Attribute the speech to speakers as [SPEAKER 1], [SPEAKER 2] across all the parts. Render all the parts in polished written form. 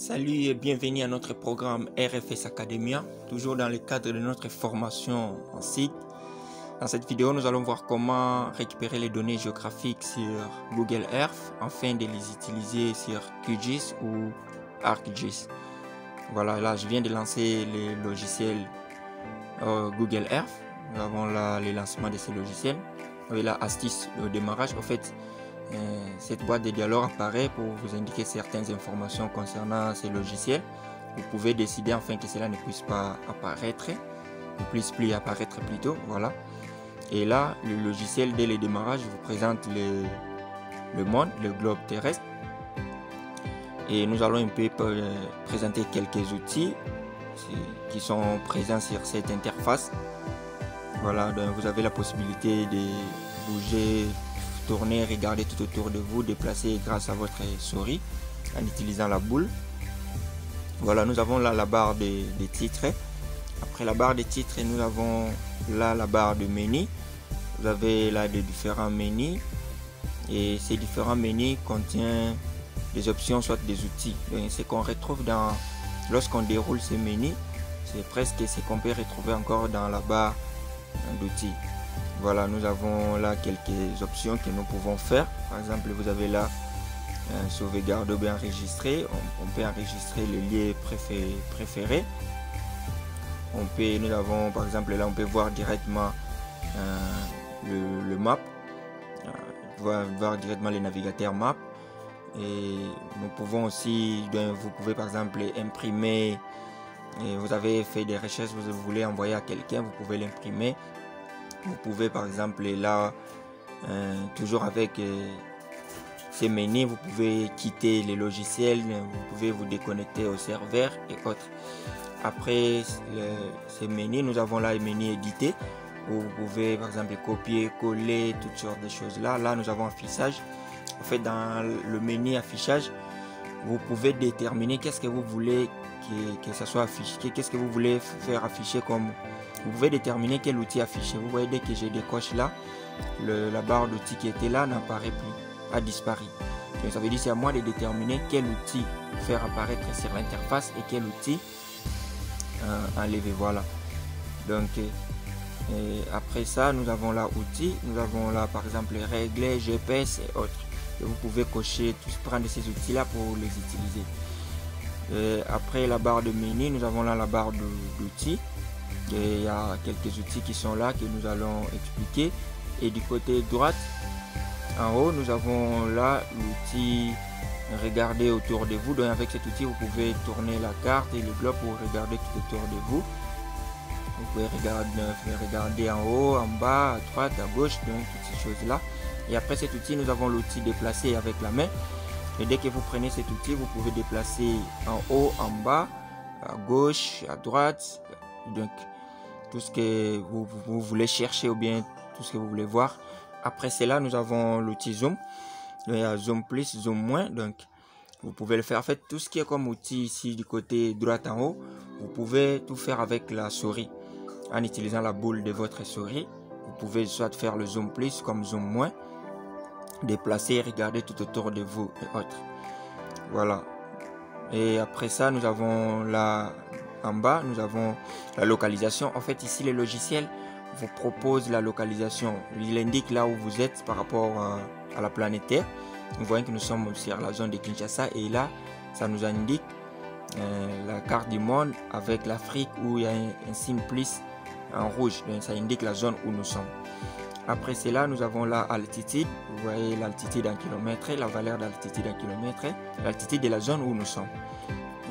[SPEAKER 1] Salut et bienvenue à notre programme RFS Academia, toujours dans le cadre de notre formation en site. Dans cette vidéo, nous allons voir comment récupérer les données géographiques sur Google Earth afin de les utiliser sur QGIS ou ArcGIS. Voilà, là je viens de lancer le logiciel Google Earth. Nous avons là le lancement de ce logiciel. Et là, astuce au démarrage, en fait, cette boîte de dialogue apparaît pour vous indiquer certaines informations concernant ces logiciels. Vous pouvez décider afin que cela ne puisse pas apparaître, ne puisse plus apparaître plutôt, voilà. Et là, le logiciel dès le démarrage vous présente le monde, le globe terrestre. Et nous allons un peu présenter quelques outils qui sont présents sur cette interface. Voilà, donc vous avez la possibilité de bouger, tourner, regarder tout autour de vous, déplacer grâce à votre souris en utilisant la boule. Voilà, nous avons là la barre des titres. Après la barre des titres, nous avons là la barre de menu. Vous avez là des différents menus et ces différents menus contiennent des options, soit des outils. Ce qu'on retrouve lorsqu'on déroule ces menus, c'est presque ce qu'on peut retrouver encore dans la barre d'outils. Voilà, nous avons là quelques options que nous pouvons faire. Par exemple, vous avez là sauvegarde ou bien enregistrer. On peut enregistrer le lien préféré. Nous avons par exemple là, on peut voir directement le map, voir directement les navigateurs map. Et nous pouvons aussi, vous pouvez par exemple imprimer. Et vous avez fait des recherches, vous voulez envoyer à quelqu'un, vous pouvez l'imprimer. Vous pouvez par exemple là, toujours avec ces menus, vous pouvez quitter les logiciels, vous pouvez vous déconnecter au serveur et autres. Après ces menus, nous avons là le menu éditer, où vous pouvez par exemple copier, coller, toutes sortes de choses là. Là, nous avons affichage. En fait, dans le menu affichage, vous pouvez déterminer qu'est-ce que vous voulez que ça soit affiché, qu'est-ce que vous voulez faire afficher comme. Vous pouvez déterminer quel outil afficher. Vous voyez, dès que je décoche là, la barre d'outils qui était là n'apparaît plus, a disparu. Donc, ça veut dire que c'est à moi de déterminer quel outil faire apparaître sur l'interface et quel outil enlever. Voilà. Donc, après ça, nous avons là outils. Nous avons là par exemple les régler, GPS et autres. Et vous pouvez cocher, prendre ces outils là pour les utiliser. Après la barre de menu, nous avons là la barre d'outils. Il y a quelques outils qui sont là que nous allons expliquer. Et du côté droite, en haut, nous avons là l'outil regarder autour de vous. Donc avec cet outil, vous pouvez tourner la carte et le globe pour regarder tout autour de vous. Vous pouvez regarder en haut, en bas, à droite, à gauche, donc toutes ces choses-là. Et après cet outil, nous avons l'outil déplacer avec la main. Et dès que vous prenez cet outil, vous pouvez déplacer en haut, en bas, à gauche, à droite. Donc, tout ce que vous voulez chercher ou bien tout ce que vous voulez voir. Après cela, nous avons l'outil zoom. Il y a zoom plus, zoom moins. Donc, vous pouvez le faire. En fait, tout ce qui est comme outil ici du côté droit en haut, vous pouvez tout faire avec la souris. En utilisant la boule de votre souris, vous pouvez soit faire le zoom plus comme zoom moins. Déplacer, regarder tout autour de vous et autres. Voilà. Et après ça, nous avons là en bas, nous avons la localisation. En fait, ici, le logiciel vous propose la localisation. Il indique là où vous êtes par rapport à la planète Terre. Nous voyons que nous sommes sur la zone de Kinshasa et là, ça nous indique la carte du monde avec l'Afrique où il y a un signe plus en rouge. Donc, ça indique la zone où nous sommes. Après cela, nous avons la altitude. Vous voyez l'altitude en kilomètres, la valeur d'altitude en kilomètres, l'altitude de la zone où nous sommes.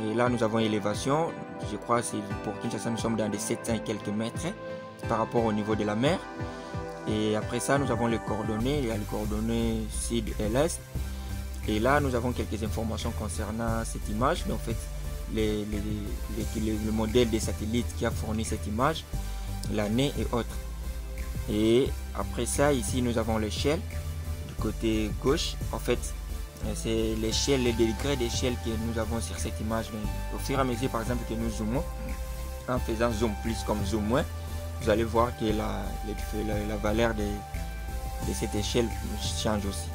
[SPEAKER 1] Et là, nous avons élévation. Je crois que pour Kinshasa, nous sommes dans des 700 et quelques mètres par rapport au niveau de la mer. Et après ça, nous avons les coordonnées. Il y a les coordonnées sud et l'est. Et là, nous avons quelques informations concernant cette image. Mais en fait, le modèle des satellites qui a fourni cette image, l'année et autres. Et après ça, ici, nous avons l'échelle du côté gauche. En fait, c'est l'échelle, les degrés d'échelle que nous avons sur cette image. Au fur et à mesure, par exemple, que nous zoomons, en faisant zoom plus comme zoom moins, vous allez voir que la valeur de cette échelle change aussi.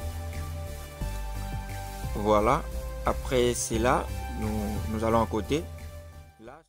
[SPEAKER 1] Voilà. Après cela, nous allons à côté. Là,